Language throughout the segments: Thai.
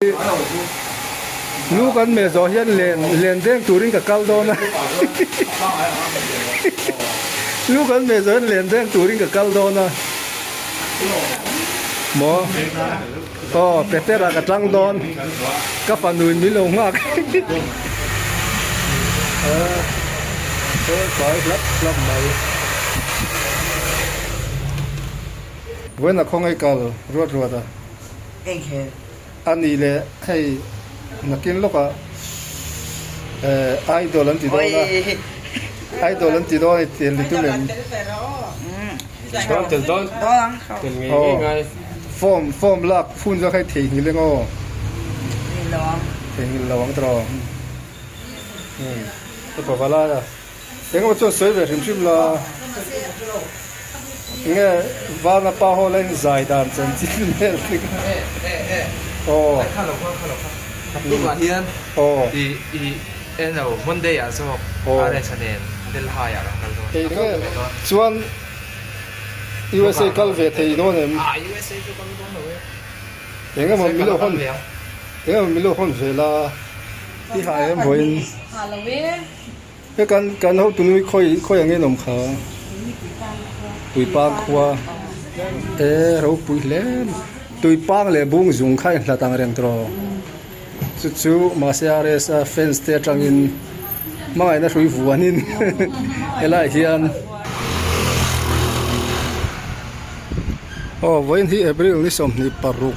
ลูกกันเมย์โซเฮียนเลนเด้งตูริงกับเกาโดนะลูกกันเมย์โซเฮียนเลนเด้งตูริงกับเกาโดนะหมอก็เป็ดเตระกับจังโดนก็ฟันนุยมิลงมากขอรับใหม่เว้นคงไอ้กอลรวดอ่ะอันนี้เลยให้นักกินลูกอ่ะไอดอลลันติโดนะไอดอลลันติโดไอเตียนลิตุเลนถึงต้นถึงไงฟอร์มลักฟุ้นจะให้ถี่หินเลยง้อถี่หินระวังตรอตัวปลาล่ะยังว่าตัวสวยแบบชิมๆละเนี่ยว่ามาป้าเขาเล่นใจดานจริงๆเนี่ยโอ้看了不管天โอ้อีเอ็นเราวันเดียร์สมบอะไรชนิดเดลฮายากันตัวเอ้เนี่ยส่วน USA กัลเวทที่โน่นเนี่ยUSA 就刚刚的喂ยังมันมีโลกคนยังมันมีโลกคนเวลาที่หายมันบ่อยเฮ้ยกันเขาตัวนี้ค่อยอย่างเงี้ยหนุ่มขาตุยปางขัวเราปุยเล่นตุยปางเลยบุ้งจุงไข่ละตังเรียงตรอสุดๆมาเสียเรสเฟนสเตจังอินมาไงนะช่วยฝัวนินเอล่าเฮียนโอ้วันที่เอพริลนี่สมนิปารุก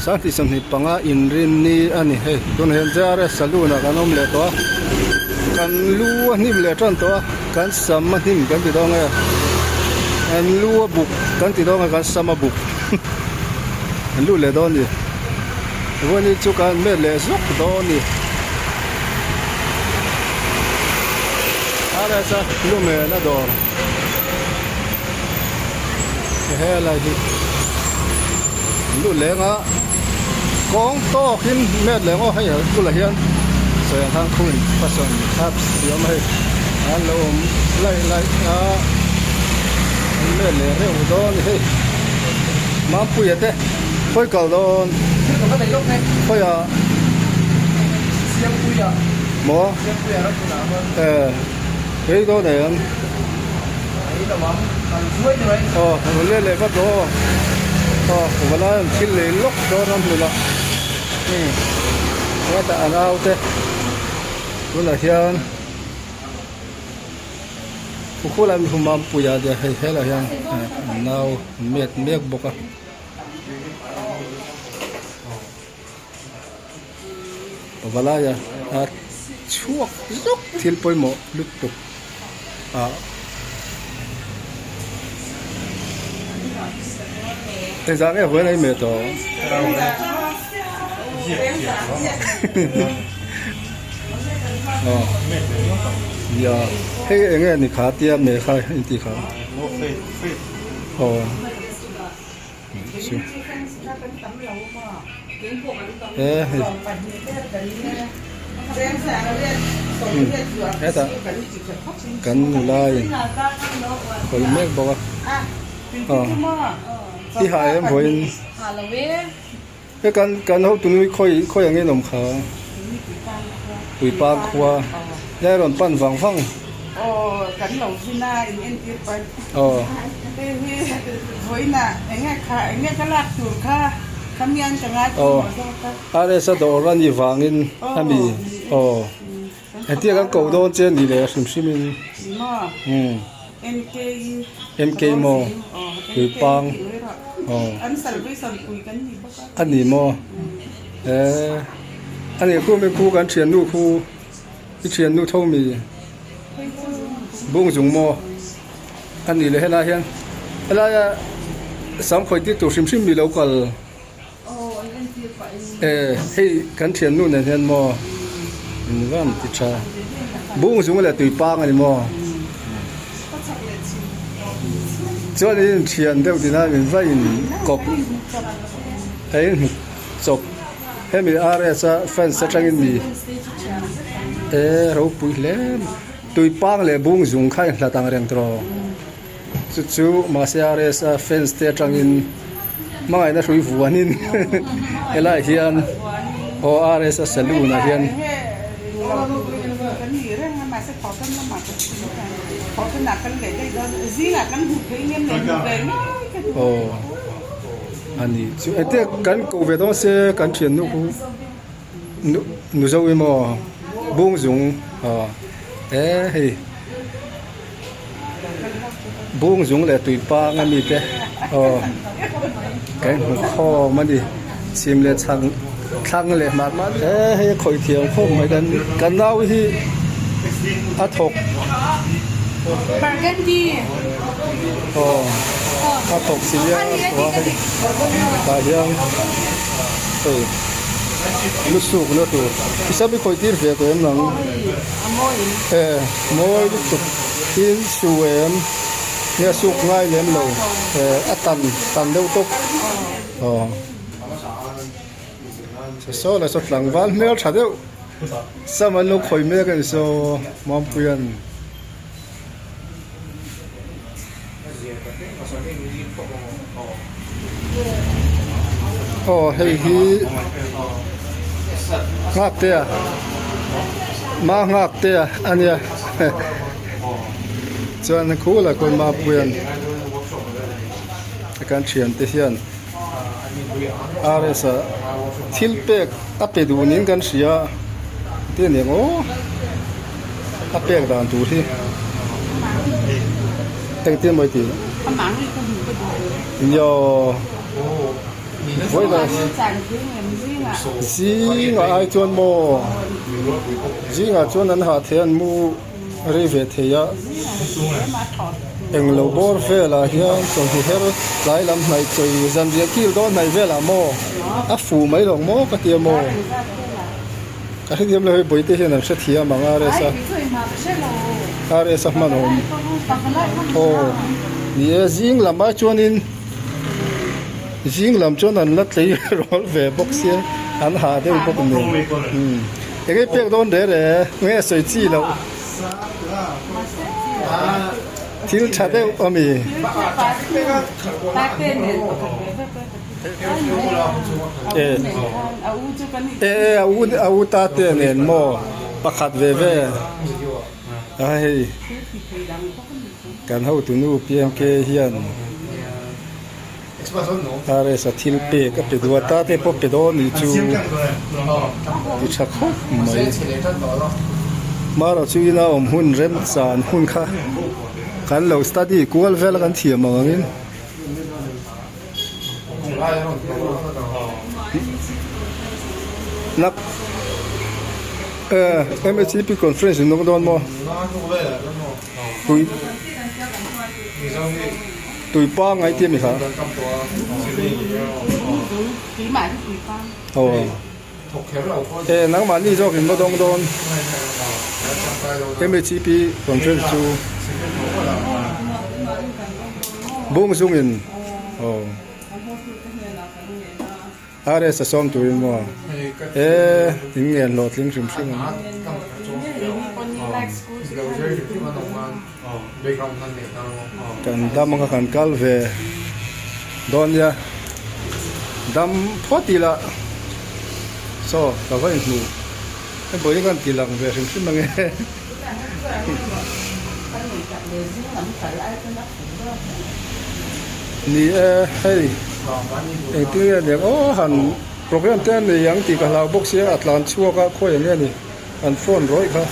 สันติสมนิปังอินรินนี่อันนี้เฮ้ยตัวเห็นจาร์สลูนะกันอมเลตัวกันลูนี่มเลจันตัวกันสามนิ่มกันติดองไงกันลูบุกกันติดองกันสามบุกกันลูเลดอนี่วันนี้จุกันเมเลซุกดอนี่อะไรซะลูเมน่าดอเฮ้ยอะไรดิลูเล้งอ่ะกองโตขึ้นเม็ดเล้งอ่ะให้ลูละเฮียนเสียงทางคุณผสมครับเสียงให้อันลมไล่อ่ะเม็ดเล้งเร็วโดนเฮ้ยมาปุยเต้ค่อยเก่าโดนค่อยอ่ะเสียงปุยอ่ะหมอเสียงปุยอ่ะรับคุณน้ำเฮ้ยโดนเนี่ยมันเล่นเลยก็โตผมว่าคิดเลยล็อกโดนน้ำเลยละว่าแต่อันเอาเต้รู้ละเฮียนผู้คนเราคุณมาปุยอาเดียให้ละเฮียนเอาเมียบกอะผมว่าอย่าช่วงลุกทิลปอยหมอลุกตุกแต่จากนี้หัวไหนไม่ต่ออย่าให้เงี้ยนี่ขาเตี้ยไม่ค่อยอินทิขาชิแต่กันไล่คอยเมฆบอกว่าที่หายมันบ่อยเฮ้ยกันเขาตัวนี้ค่อยอย่างเงี้ยหนุ่มขาตุยปางขัวได้ร้อนปั้นฟังกันเหล่าที่หน้าเอ็นที่ไปที่หอยน่ะอย่างเงี้ยค่ะอย่างเงี้ยก็ลากจูดค่ะขมิ้นจังไงอะไรสักตัวรันยี่ฟังอินทำดีไอ้ที่กันเก่าโดนเจนดีเลยชิมินMK โมตุยปางอันนี้โมอันนี้คู่เป็นคู่กันเชียนนู่คู่ที่เชียนนู่เท่ามีบุ้งจุงโมอันนี้เลยให้ลาเฮียนแล้วสามคนที่ตัวชิมมีแล้วก็ให้กันเชียนนู่เนี่ยเฮียนโมนี่ว่าติดชาบุ้งจุงอะไรตุยปางอันนี้โมจอนี่เชียนเดียวที่นั่นเป็นไฟกบไอ้จบให้มีอะไรซะแฟนสักอย่างนี้เราปุยเล่นตุยปังเลยบุ้งจุงไข่ละตังเรียงตรอสุดๆมาเสียอะไรซะแฟนสเตจังอิน มาไงนะช่วยฝัวนินเอล่าเฮียนพออาร์เอสสลูนะเฮียน kan ni ren ma se ko kan ma ko kan na kan le dai do zina kan hu ke nem le hu ke ni โอ้อันนี้จุเอเตกันกูเวต้องเสียกันเทียนนุกูนุจะวิมอบงจงอ่าเอ้เฮ้บงจงเลยตุยปางอันนี้เต้อ๋อแกงหัวข้อมันดิชิมเลยช่างเลยมาเอ้ให้คอยเที่ยวพวกเหมือนกันเล่าที่อาถก burgundy อ๋ออาถกสิเลียตัวตาเฮียงเอ้ลูกสุกเนาะตัวที่สับไปคอยตีเสียตัวเอ็มหนัง amoy มวยลูกสุกกินสูเอ็มเนี่ยสุกง่ายเลยมั้งอัตันเร็วตกอ๋อโซ่เลยสดหลังวันเมื่อชัดเดียวสมัยลูกคอยเมื่อกันโซ่มอมเปลี่ยนโอ้เฮ้ยงักเตี้ยมางักเตี้ยอันเนี้ยจวนคู่ละคนมาเปลี่ยนการเชียนเตี้ยนอะไรสักทิลเป็กอัปเดตดูนิ่งกันเสียเตี้ยเนี่ยโอ้อัปเดตด่านดูที่แต่งเตี้ยไม่ตี mang đi con cái đồ 有 với là chẳng cái em gì mà gì ai chọn mò gì ngà chọn anh hạ thiên mu rồi về thế ya mà thọt em lâu bor về là hiện trong khi hết lại làm này chơi dân địa kia đó này về là mò áp phủ mấy đồng mò cái tiền mò cái tiền là hơi bồi thế này sẽ thiệt mà ngà đấy sao ngà đấy sao mà nó ôนี่ยิงลำบากจวนอินยิงลำจวนนั้นลัดเลยรอเวบ็อกเซียอันหาเดี๋ยวพวกนี้ไอ้เปียกโดนเด้อเงี้ยสวยจีแล้วที่ชัดเดียวก็มีอาวุธตาเตียนเห็นโมประคัดเว่ไอ้การเข้าตัวนู้พีเอ็มเคเฮียนอะไรสักทิลเปก็ไปดูว่าตาเทปไปโดนนี่จูที่ชักเขาไม่มาเราช่วยเราหุ่นเริ่มสานหุ่นค่ะการเราสตูดี้กูอัลเวลกันเทียมมางั้นนับMHCP conference น้องโดนมั้งตุยป้างไงเทียมไหมครับ chỉ mà cái tùy con โอ้นักมันนี่ชอบกินมะดองโดน MHCP conference จูบุ้งซุงอินโอ้อะไรสักสองตัวมั้งถึงเงินหลอดลิงชิมชิม กันดำมันก็กันกัลเวดอนยาดำพอดีละโซ่ก็ว่าอย่างนู้ไอ้บริการตีหลังเวริมชิมังเงนี่เฮ้ยเอ็งตีเนี่ยโอ้หันโปรแกรมเต้นเนี่ยยังตีกับเราบุกเสียอัตแลนชัวก็ค่อยอย่างเนี้ยนี่อันโฟนร้อยครับ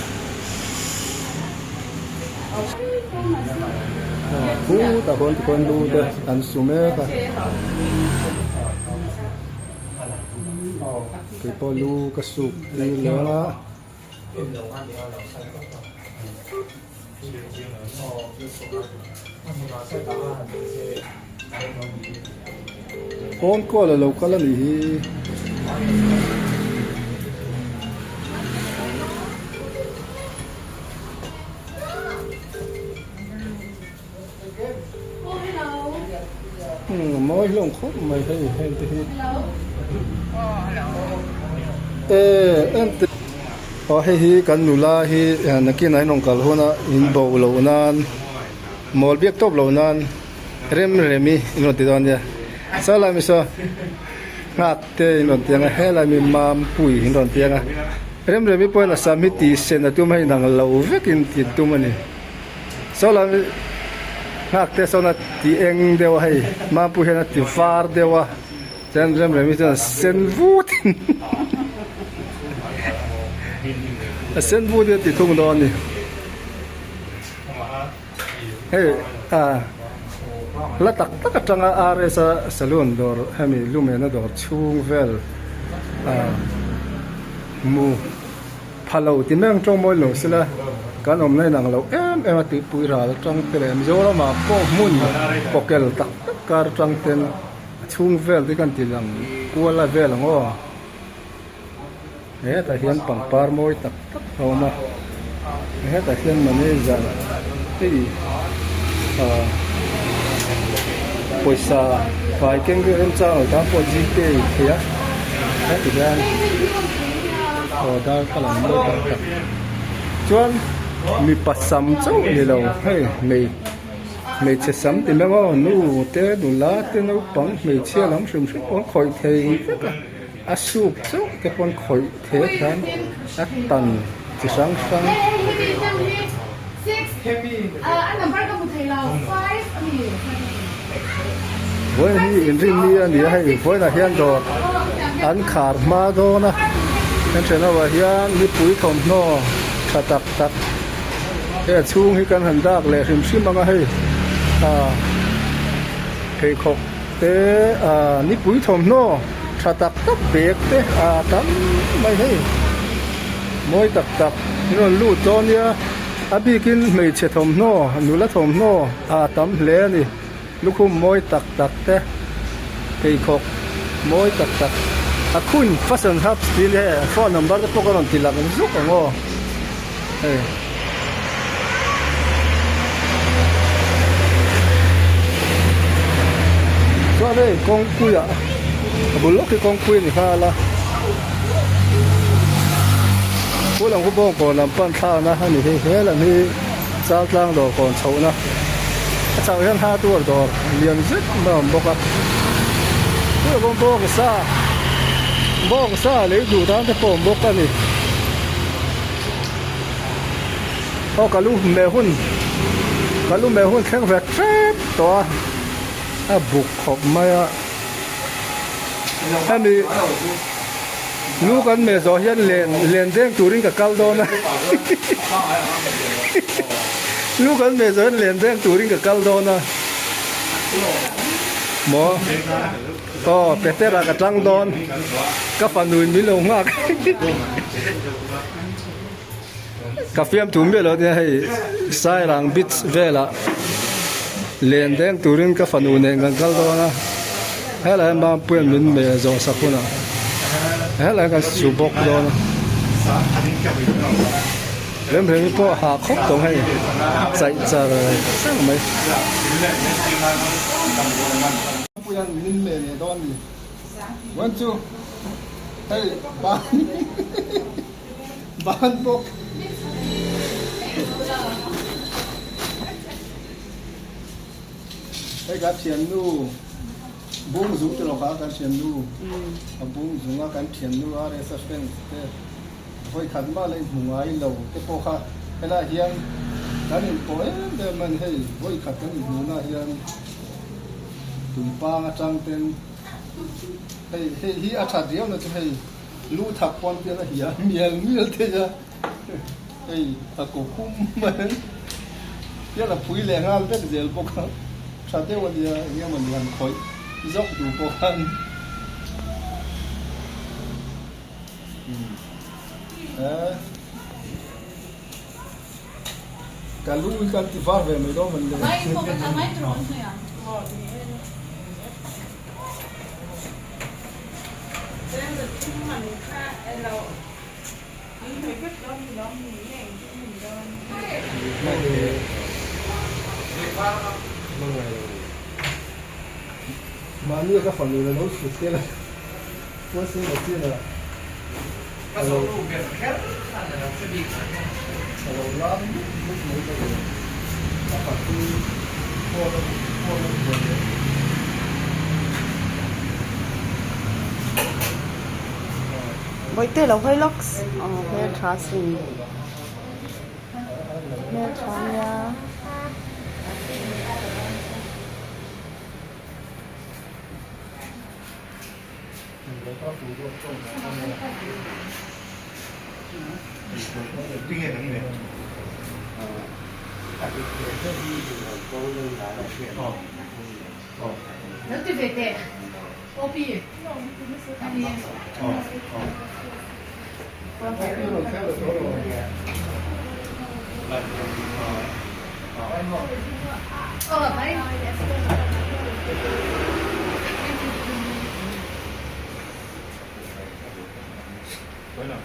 กูแต่คนดูแต่อันสุเมฆค่ะคือพอลูกระสุกนี่แล้วนะคนก็เลยเราก็เลยนี่mới lông khóc mày thấy thì em hay hi kan nula hi naki nai nong kal hona in bo lo nan mol biak top lo nan remi ino ti don ya sao lại mình sao ngạc tê nón tiếng hay là mình mam bùi nón tiếng à em rồi mình là sao mình tì sen là tụi mình đang lâu với kinh tiền tụi mình sao là ngạc tê sao là tì anh đều hay mam bùi là tì phar đều à chân em rồi mình là sen vút sen vút thì thùng đó nè hey la tak tak tanga are sa salon dor hemi lumena dor chung vel mu phalo ti meng trong moi lo sila kan om nei nang lo em ti pui ra trong tele mi zo ma ko mun pokel tak kar trong ten chung vel ti kan ti lang kuala vel ngo ta hian pang par moi tak tak homa ta hian mane za ti poisa phải kênh cái em sao ở đó có GP thì á hết thời gian ở đó có làm mua tập chuan mi bắt sắm cháu như lâu hay mày chơi sắm thì mấy con nu té đủ lá té nấu bắn mày chia lắm sum sum con khỏi thề à súp cháu cái con khỏi thế kan à tần chỉ sáng sáng anh làm bao nhiêu thầy là 5 với hi in ring ni ani hay với là hian do an khar ma do na anh xem nào hian ni pui thom no tak tak cái chung hi kan han dak le sim sim ma hay cái khóc te ni pui thom no tak tak bek te tam mai hay moi tak tak nó lu cho nia abi kin mei che thom no nu la thom no tam hle ni lúc hôm môi tắc tắc thế cây khóc môi tắc tắc khun fashion hub still he phone number đó có còn tiền làm giúp không ngô cho đây con cùi à bữa lúc cái con cùi này ha là bữa lòng có bông còn làm pan thao na hay này thế là đi sao lang đồ còn xấu na sao hiện hai tuổi rồi liền rất mà bốc up cái con bốc xa lấy đủ tháng cái phòng bốc cái này cả lúc mẹ hun khen vẹt phép to buộc hộp mai anh đi lúc anh mẹ giỏi hiện liền đen chủ đến cả cao đô này lúc anh mẹ rồi liền đen chủ đến cả cao đô nè mò Peter cả trăng đòn các phần nuôi mì lồng ngạc cà phê thùng bia rồi thì hay sai rằng bít về là liền đen chủ đến các phần nuôi này gần cao đô nè hay là em mang quyền mình mẹ rồi sắp nè hay là cái số bọc đó nè em thấy có hạ khóc tổng hay chạy ra rồi sáng mấy bây giờ mình mẹ này đón gì vẫn chưa hay bán bốc hay gặp tiền nu bung dùng cho nó khá cái tiền nu bung dùng cái tiền nu ở đây sẽ phân với khăn mà lên ngoài lầu cái phố khác cái là hiện cái này phố để mình thấy với khăn cái này nó hiện tụi ba trang tên hay hi ở chợ điếu nó chỉ hay lú thạch quan tiền là hiện miền thế chứ hay ở cổ khum mà nhất là phơi lẻ ngang rất dễ bốc khác chợ điếu bây giờ nghe mình làm khói dốc đủ bốc ăn cả lũ cái tí phá về mấy đó mình lấy mấy cô cái mấy trộn thôi à em được cái mình ha là những người biết đó thì đó mình này mình đó mà như cái phần này là nó sụt thế này nó sẽ là thế này Kalau lu biar ket, ada sedih. kalau lam lúc mấy cái apa tu bồi tê là hơi lóc hair tracing hair tracing Não te vê, Té. Ô, Pi. Ali. Vai.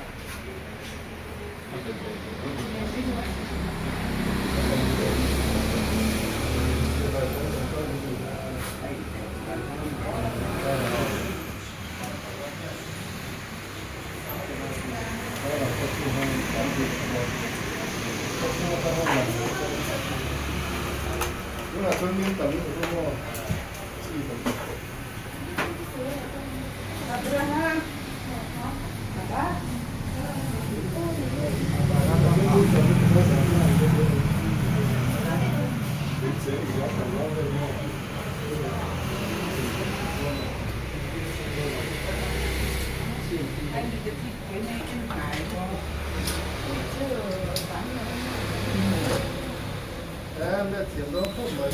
Em đã tiền đó không mấy.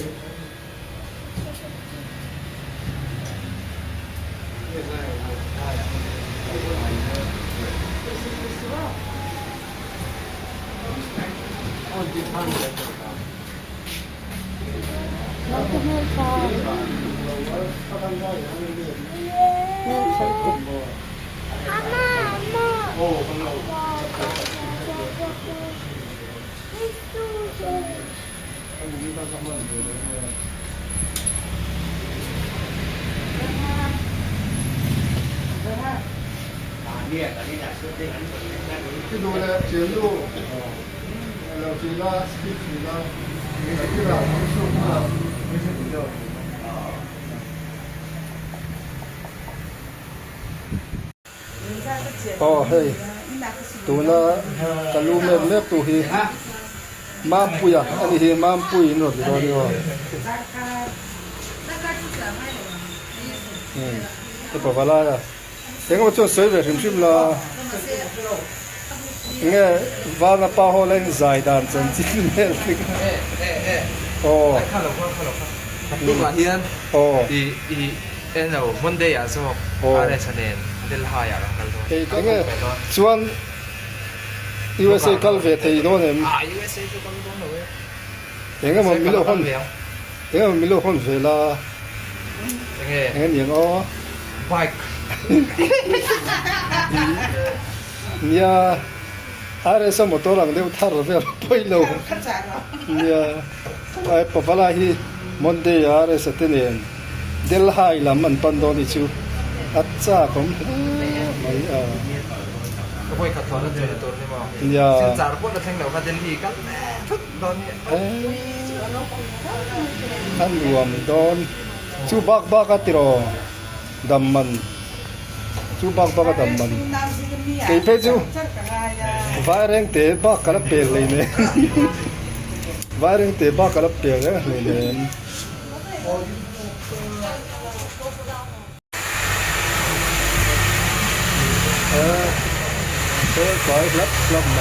Cái đồ là chiến đồ là chỉ là skip chỉ là cái là không số làไม่ใช่ถึงเดียวอ๋อเฮ้ยตัวน่ะตะลุเมเมตัวฮีมาปุยอ่ะอันนี้ฮีมาปุยโน่ตัวนี้ว่าแต่พอเวลาอ่ะเอ็งว่าจะสวยแบบชิมๆละเงี้ยวานาป้าเขาเล่นใจดันจนจิ้มเนี่ยโอ้看了ลูกหลานเฮียน โอ้ อีเอ็นเอาวันเดียร์สอบอะไรชนิดเดลหายอะไรกันด้วย เอ้ยเงี้ยชวน USA กัลเวทที่โน่นเนี่ย USA 就刚刚的喂เอ็งก็มันมีโลกคนเอ็งก็มันมีโลกคนเวลายังไง เอ็งอย่างอ๋อ bike เนี่ยอะไรสมมติตัวหลังเดี๋ยวท่าเราไปไปโลกเนี่ยไอ้ปะปะลาฮีมันเดียอะไรสักทีเนี่ยเดลไฮลามันปันโดนิชูอัจฉริยะไม่ก็ไปขัดถอนเจอตัวนี้มา เนี่ย ซึ่งจากพวกเราแทงเราก็เดลีกันทุกตอนนี้ อันรวมโดนชูบักบักติโรดัมมันชูบักบักดัมมันเกี่ยเพจูวารงเตะบักกระเปลเลยเนี่ยวารงเตะบักกระเปลเลยเนี่ยเฮ้ยคอยรับไหน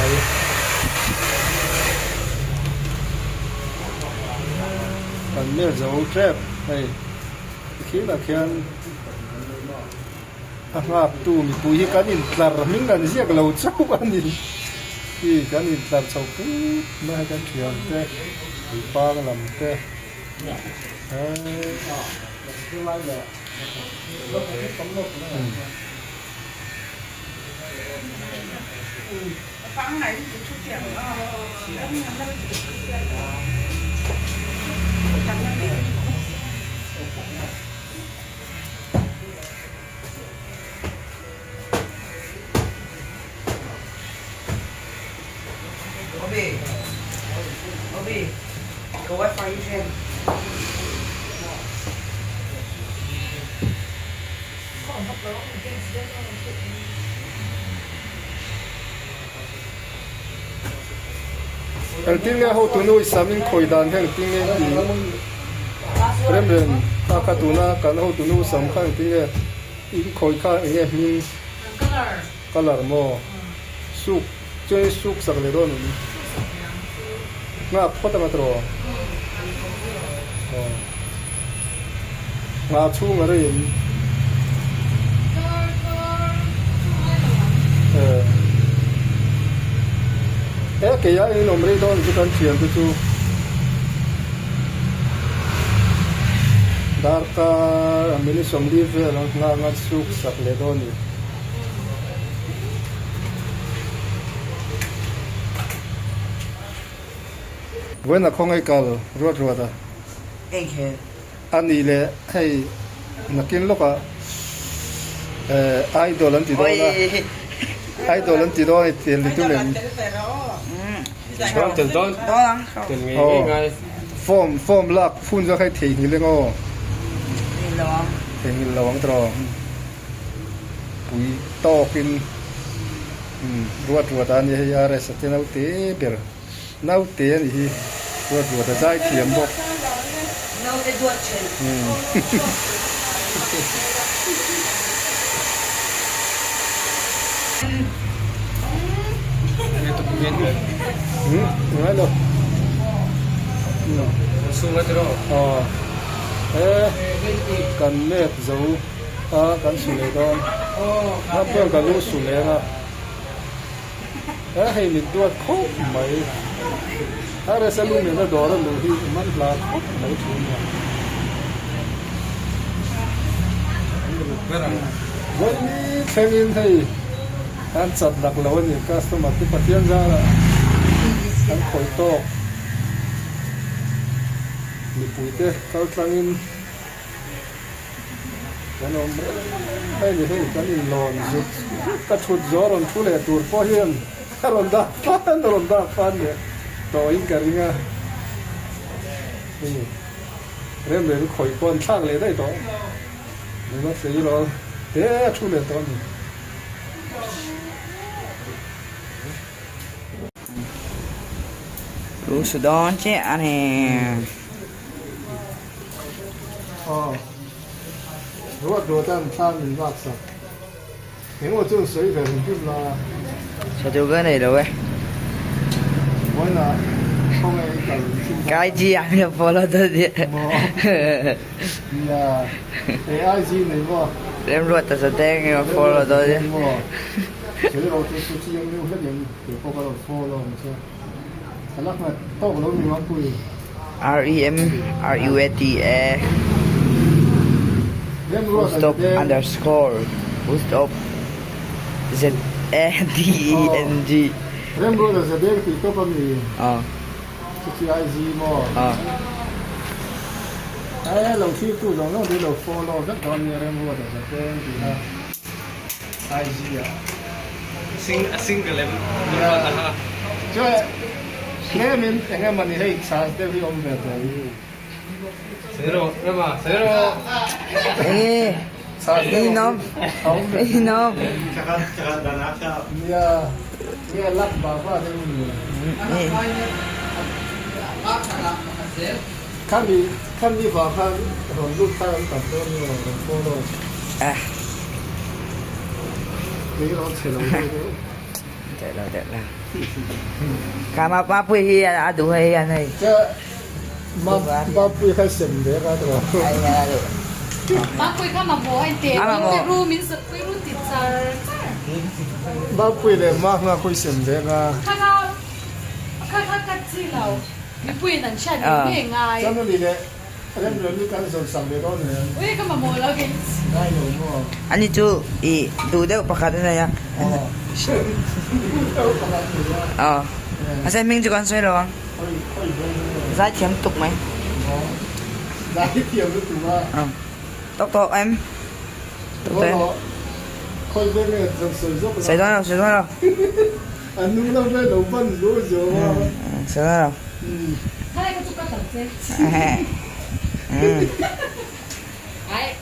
อันนี้จะเอาแทบไอ้คิดว่าแค่อาบตู้มีปุยกันอินทาร์มิงกันเสียกับเราเจ้ากันอินที่กันอินทาร์เจ้าปุ๊บไม่ให้กันเถียงแต่ป้ากันลำแต่ฟังไหนที่ชุดเสียงแล้วมีอะไรที่ชุดเสียงจังเลยObi, go what for you, Jim? Ang tingin ho tuno isamin koidan heng tingin di remren akatuna kan ho tuno sam kan tingin in koi ka enge min color mo suk chơi suk sak le ron nga phota nga tro nga chu nga re cái ấy nó mới đó thì con chuyện của chú dar ka mình sống đi về là ngang suk sạc lệ đó nhỉ với là không ai cầu ruột ruột à anh đi lệ hay là kiến lúc à idol anh thì đó là idol anh thì đó thì tiền thì tôi mình Con từ đó từ ngày form lạc phun ra khai thị như thế ngô thì lỏng trò bụi to kinh ruột ruột anh ấy ra sẽ thế nào thế bèr nào thế thì ruột ruột ra thiểm bốc nào thế ruột chuyện nói đâu xuống hết rồi cần nếp dấu cần sủi lê con nó bơm cần lúa sủi lê à hay mình đuổi khóc mấy ra sẽ luôn mình nó đỏ nó lùi mất là khóc mấy thứ mà với thêm in thì anh chặt đặc lâu thì customer thì phát hiện ra là anh khởi to mình bụi thế cao trăng in cái nó hay thì cái in lòn rụt cái chuột gió rồi chú lệ tuột phô hiền rồi đã phan nhỉ to in cái ringa rem để khởi con thang lấy đây đó nó sẽ rồi thế chú lệ to nhỉ Lu Sudan chứ anh ruột ruột tan tan mình vắt sạch những cái chuyện xảy ra thì chút là sao chú cái này rồi mỗi là không ai cần cái gì anh là follow tôi đi là AI gì này mà em ruột ta sẽ tên người follow tôi đi cái đầu tiên tôi chỉ用hết những cái có bao follow rồi chứ cái lắc mà tao nó mình mang cùi REMRUTA Stop underscore Stop ZADENG Rem rồi là sẽ biết thì tôi có gì ờ chỉ AI gì mà ai lâu khi tôi dùng nó đi đầu follow rất đơn như rem rồi là sẽ biết thì là AI gì à single em chứ nghe mình nghe mà đi hay sao để đi ôm về đấy Zero, Rama, zero. ê inom inom nghe lắc vào qua đây mình khăn đi vào khăn rồi lúc ta tập tôi nhiều rồi follow à cái đó sẽ là được rồi Kama pui hi à đủ hi anh ơi chứ mà bui hay xem để ra rồi anh à được Bác quay các mà bố anh tiền cái ru mình sợ cái ru thịt bui để mà khui xem để ra khá chi nào mình quên đằng sau mình nghe ngài cho nên đi đấy em rồi đi căn dọn sắm để đó nữa ui các mà bố là cái đây rồi mà anh chú i đủ đâu pakat na ya Asa mình chỉ còn xoay rồi giá chém tục mày giá tiệm được tụi mà tóc em tóc thế khôi bên này dọn sửa giúp xảy ra đâu anh nung lâu đây đầu phân rồi mà xảy ra đâu hai cái chục cái tầng trên ấy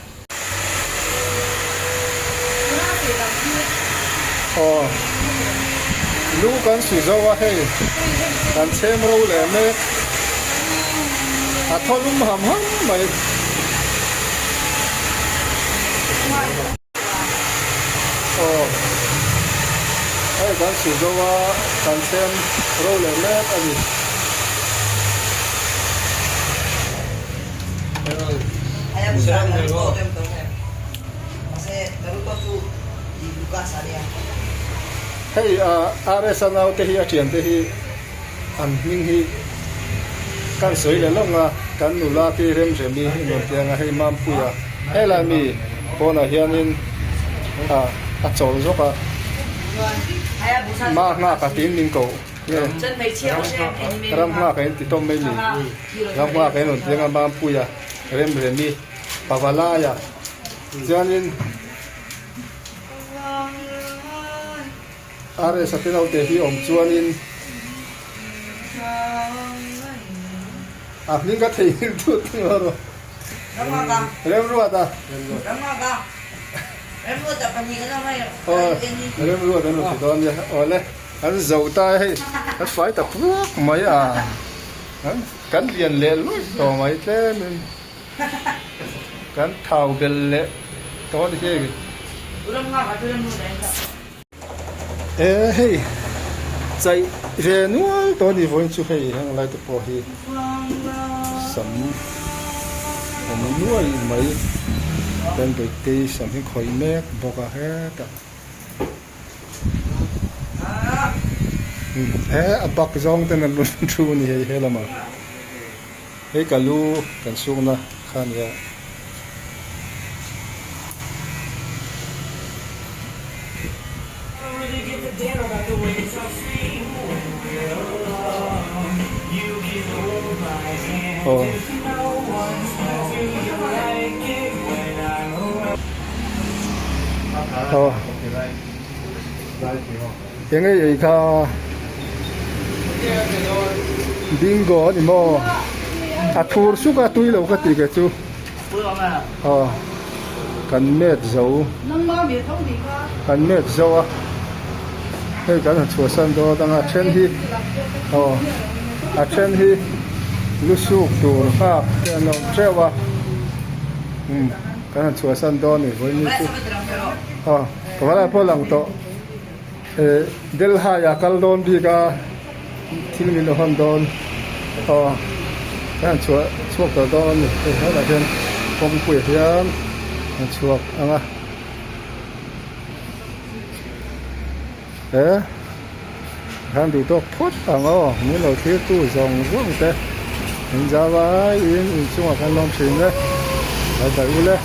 lúc con sử dụng qua hay กันเชมเราเลยเมฆอาทอลุ่มหำหำไปโอ้ไอ้กันสุดว่ากันเชมเราเลยเมฆอันนี้ Saya bisa naruto tem-temnya. Kasi naruto tu dibuka saya. ให้อาเรสนาวเทียเทียนเทียอันนิ่งฮีกันสวยเลยล่ะงากันนุลาที่เริ่มจะมีหนุนเตียงให้มัมปุยให้ละมีพอนะเฮียนินโจรจก Saya bisa มากกัตินนิงโกเนี่ย 真没切过这样 รำมากกันติดต้มไม่มีรำมากกันหนุนเตียงมัมปุยเริ่มจะมีปาวลายาจานินอาเรสตินเอาเทียอมจวนินนี่ก็ทิ้งทุกทิ้งแล้ว Ramaga, เริ่มรู้ว่าตา Ramaga. Ramaga dapat ni kena mai. เริ่มรู้ว่าเป็นหนุ่มตอนนี้โอ้เลยอันจะตายให้อันไฟตะพวกไม่กันเรียนเล่นลุยต่อไม่เล่นกันเท่าเบลเล่ตอนนี้ Ramaga tu yang muda itu. เฮ้ยใจเรียนว่าตอนนี้วันชุกให้ยังไรตัวพอฮีสมผมนวดไม่เป็นไปตีสมที่คอยแมกบอกว่าเฮ้แต่บักจองแต่นั้นลุ้นชูนี่เฮ้ละมาเฮ้กัลูกันสูงนะข้านี่โอ้ยังไงอีกค่ะบิงโก้นี่มั้งทัวร์สุกตุยเราก็ตีกันจูกันเม็ดเจ้ากันเม็ดเจ้าให้กันชัวร์สันโดตั้งแต่เช่นที่เช่นที่ลูกสุกตัวข้าเนี่ยน้องเจ้าว่ากันชัวร์สันโดนี่วันนี้จูก็ว่าพอหลังโตเดลฮายาคัลโดนดีกาที่มีโลหันโดนกันชัวร์ตัวโดนนี่ให้เราเห็นผมคุยเพียงชัวร์อ่ะกันดูตัวพอดอ่ะนี่เราเที่ยวตู้จงร่วงแต่เห็นจะว่าอินช่วงกันลองชิมเลยไปดูเลย